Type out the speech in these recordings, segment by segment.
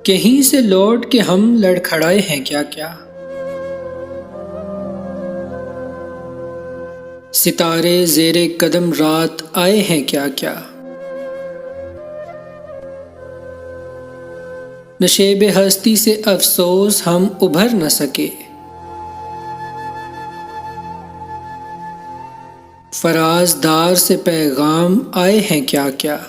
कहीं से लौट के हम लड़खड़ाए हैं क्या क्या। सितारे ज़ेरे कदम रात आए हैं क्या क्या। नशेबे हस्ती से अफसोस हम उभर न सके। फराजदार से पैगाम आए हैं क्या क्या।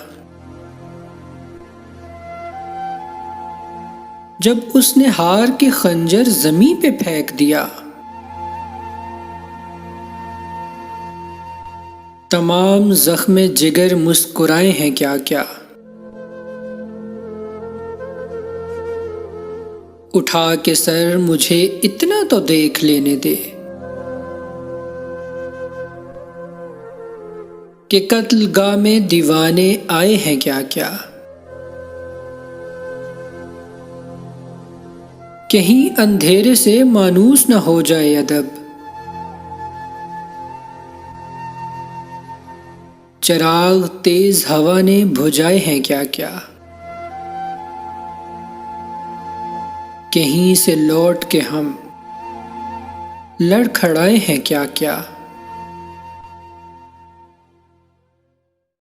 जब उसने हार के खंजर जमी पे फेंक दिया, तमाम जख्मे जिगर मुस्कुराए हैं क्या क्या। उठा के सर मुझे इतना तो देख लेने दे कि कत्लगाह में दीवाने आए हैं क्या क्या। कहीं अंधेरे से मानूस न हो जाए अदब, चिराग तेज हवा ने बुझाए हैं क्या क्या। कहीं से लौट के हम लड़खड़ाए हैं क्या क्या।